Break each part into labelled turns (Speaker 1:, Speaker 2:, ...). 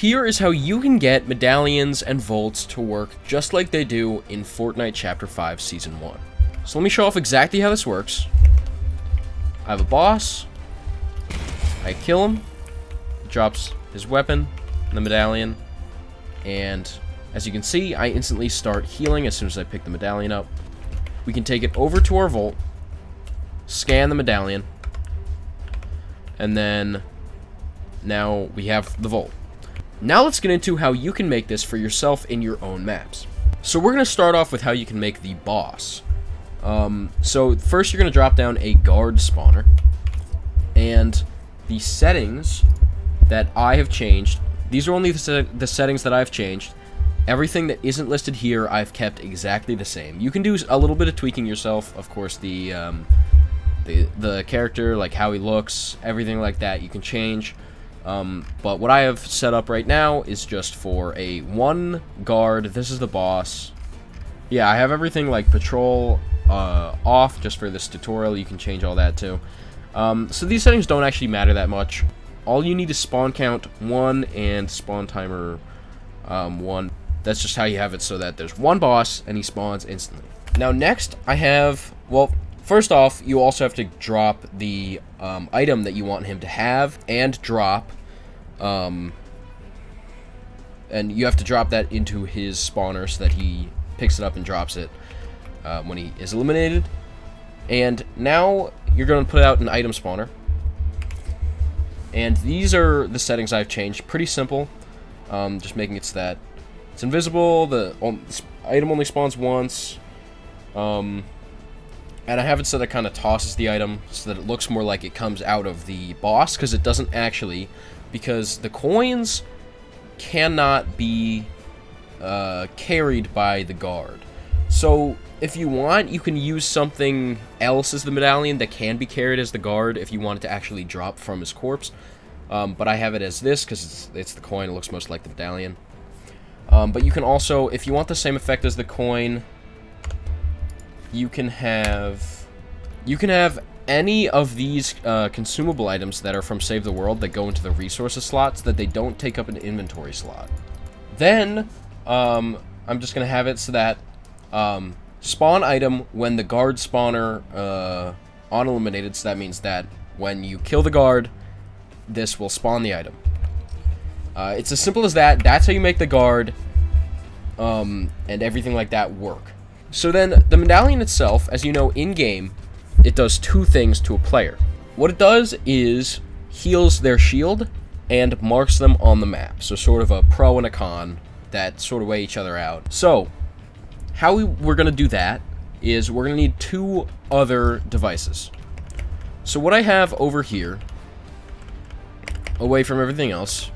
Speaker 1: Here is how you can get medallions and vaults to work just like they do in Fortnite Chapter 5 Season 1. So let me show off exactly how this works. I have a boss. I kill him. He drops his weapon, the medallion, and as you can see, I instantly start healing as soon as I pick the medallion up. We can take it over to our vault, scan the medallion, and then now we have the vault. Now let's get into how you can make this for yourself in your own maps. So we're going to start off with how you can make the boss. So first you're going to drop down a guard spawner, and the settings that I have changed, these are only the settings that I've changed. Everything that isn't listed here I've kept exactly the same. You can do a little bit of tweaking yourself, of course. The character, like how he looks, everything like that you can change. But what I have set up right now is just for a 1 guard. This is the boss. Yeah, I have everything like patrol off just for this tutorial. You can change all that too. So these settings don't actually matter that much. All you need is spawn count 1 and spawn timer 1. That's just how you have it, so that there's 1 boss and he spawns instantly. Now next I have, well, first off, you also have to drop the item that you want him to have and drop, and you have to drop that into his spawner so that he picks it up and drops it when he is eliminated. And now you're going to put out an item spawner. And these are the settings I've changed. Pretty simple. Just making it so that it's invisible, the item only spawns once, and I have it so that it kind of tosses the item so that it looks more like it comes out of the boss, because it doesn't actually, because the coins cannot be carried by the guard. So if you want, you can use something else as the medallion that can be carried as the guard if you want it to actually drop from his corpse. But I have it as this because it's the coin. It looks most like the medallion. But you can also, if you want the same effect as the coin, you can have any of these consumable items that are from Save the World that go into the resources slots, that they don't take up an inventory slot. Then I'm just gonna have it so that spawn item when the guard spawner on eliminated. So that means that when you kill the guard, this will spawn the item. It's as simple as that. That's how you make the guard and everything like that work. So then the medallion itself, as you know, in-game, it does 2 things to a player. What it does is heals their shield and marks them on the map. So sort of a pro and a con that sort of weigh each other out. So how we're going to do that is we're going to need 2 other devices. So what I have over here, away from everything else,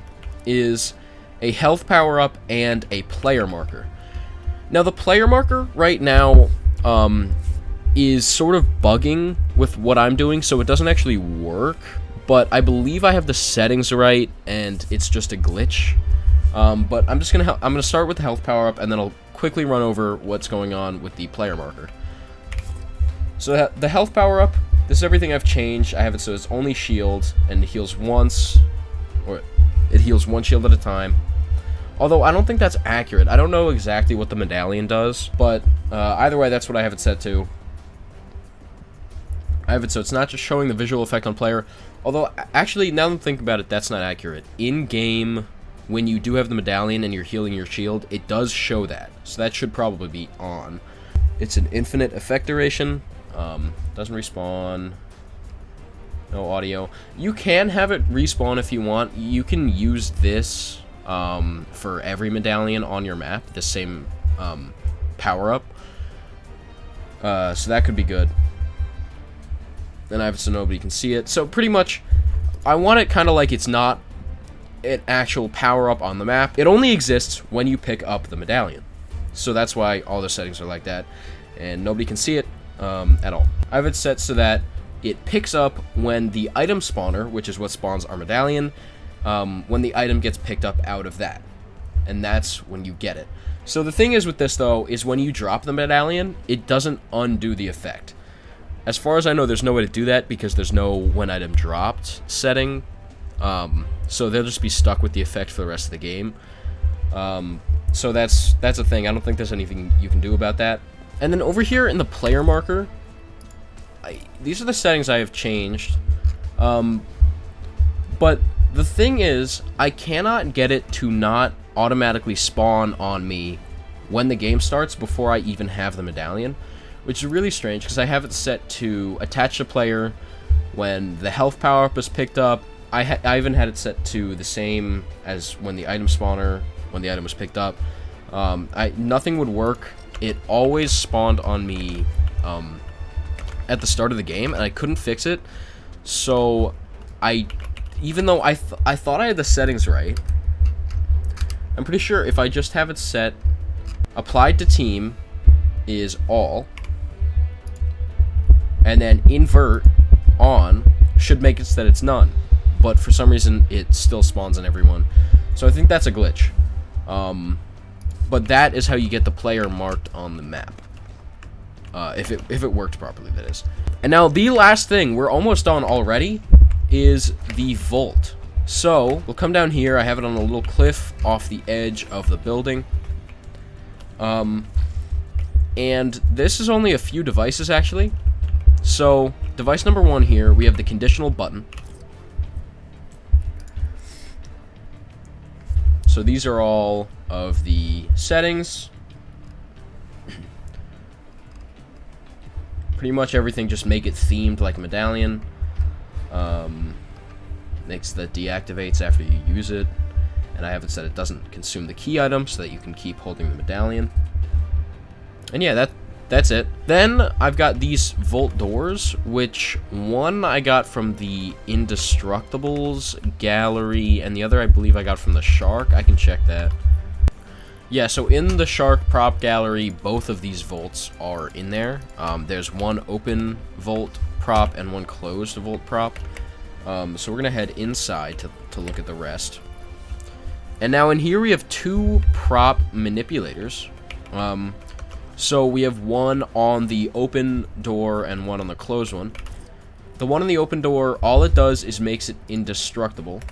Speaker 1: is a health power-up and a player marker. Now, the player marker right now is sort of bugging with what I'm doing, so it doesn't actually work, but I believe I have the settings right, and it's just a glitch. But I'm gonna start with the health power-up, and then I'll quickly run over what's going on with the player marker. So the health power-up, this is everything I've changed. I have it so it's only shield, and it heals once, or it heals 1 shield at a time. Although I don't think that's accurate. I don't know exactly what the medallion does, but either way, that's what I have it set to. I have it so it's not just showing the visual effect on player. Although, actually, now that I'm thinking about it, that's not accurate. In-game, when you do have the medallion and you're healing your shield, it does show that. So that should probably be on. It's an infinite effect duration. Doesn't respawn. No audio. You can have it respawn if you want. You can use this for every medallion on your map, the same power-up. So that could be good. And I have it so nobody can see it. So pretty much, I want it kind of like it's not an actual power-up on the map. It only exists when you pick up the medallion. So that's why all the settings are like that. And nobody can see it at all. I have it set so that it picks up when the item spawner, which is what spawns our medallion, when the item gets picked up out of that. And that's when you get it. So the thing is with this, though, is when you drop the medallion, it doesn't undo the effect. As far as I know, there's no way to do that because there's no when item dropped setting So they'll just be stuck with the effect for the rest of the game. So that's a thing. I don't think there's anything you can do about that. And then over here in the player marker, these are the settings I have changed. But the thing is, I cannot get it to not automatically spawn on me when the game starts before I even have the medallion, which is really strange because I have it set to attach to player when the health power-up is picked up. I even had it set to the same as when the item spawner, when the item was picked up. Nothing would work. It always spawned on me at the start of the game, and I couldn't fix it. So even though I thought I had the settings right, I'm pretty sure if I just have it set, applied to team is all, and then invert on should make it so that it's none. But for some reason, it still spawns on everyone. So I think that's a glitch. But that is how you get the player marked on the map. If it worked properly, that is. And now the last thing, we're almost done already, is the vault. So we'll come down here. I have it on a little cliff off the edge of the building. And this is only a few devices, actually. So device number 1 here, we have the conditional button. So these are all of the settings. Pretty much everything, just make it themed like a medallion. Makes that deactivates after you use it. And I have it set it doesn't consume the key item so that you can keep holding the medallion. And yeah, that's it. Then I've got these vault doors, which one I got from the Indestructibles gallery, and the other I believe I got from the Shark. I can check that. Yeah, so in the Shark prop gallery, both of these vaults are in there. There's one open vault prop and one closed vault prop. So we're going to head inside to look at the rest. And now in here we have 2 prop manipulators. So we have one on the open door and one on the closed one. The one on the open door, all it does is makes it indestructible.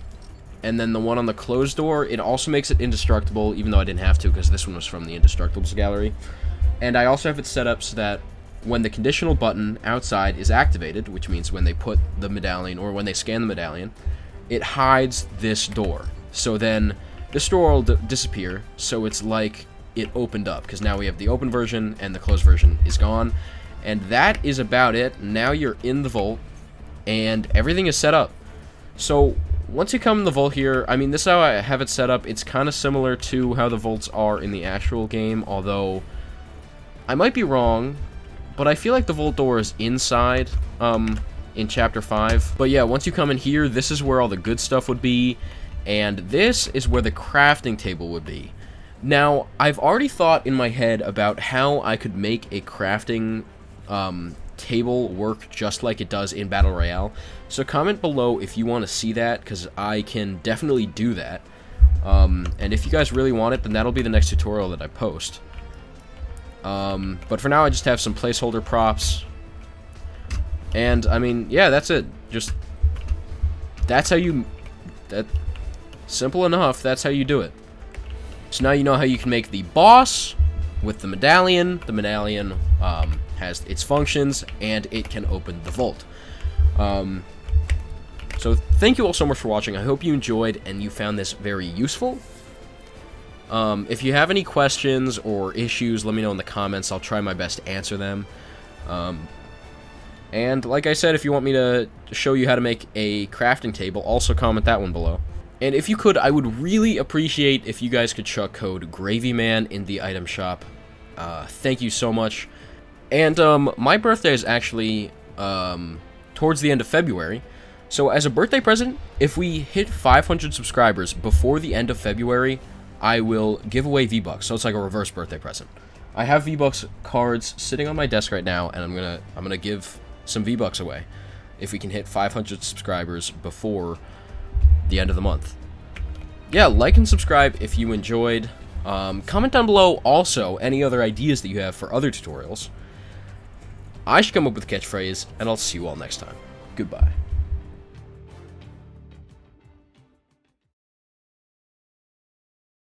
Speaker 1: And then the one on the closed door, it also makes it indestructible, even though I didn't have to because this one was from the Indestructibles gallery. And I also have it set up so that when the conditional button outside is activated, which means when they put the medallion or when they scan the medallion, it hides this door. So then this door will disappear, so it's like it opened up, because now we have the open version and the closed version is gone. And that is about it. Now you're in the vault and everything is set up. So once you come in the vault here, I mean, this is how I have it set up. It's kind of similar to how the vaults are in the actual game, although I might be wrong, but I feel like the vault door is inside in Chapter 5. But yeah, once you come in here, this is where all the good stuff would be, and this is where the crafting table would be. Now, I've already thought in my head about how I could make a crafting table work just like it does in Battle Royale. So comment below if you want to see that, because I can definitely do that. And if you guys really want it, then that'll be the next tutorial that I post. But for now, I just have some placeholder props. And, I mean, yeah, that's it. Just, that's how you, simple enough, that's how you do it. So now you know how you can make the boss with the medallion. The medallion has its functions, and it can open the vault. So thank you all so much for watching. I hope you enjoyed and you found this very useful. If you have any questions or issues, let me know in the comments. I'll try my best to answer them. And like I said, if you want me to show you how to make a crafting table, also comment that one below. And if you could, I would really appreciate if you guys could chuck code GravyMan in the item shop. Thank you so much. And my birthday is actually towards the end of February. So as a birthday present, if we hit 500 subscribers before the end of February, I will give away V-Bucks. So it's like a reverse birthday present. I have V-Bucks cards sitting on my desk right now, and I'm gonna give some V-Bucks away if we can hit 500 subscribers before the end of the month. Yeah, like and subscribe if you enjoyed. Comment down below also any other ideas that you have for other tutorials. I should come up with a catchphrase, and I'll see you all next time. Goodbye.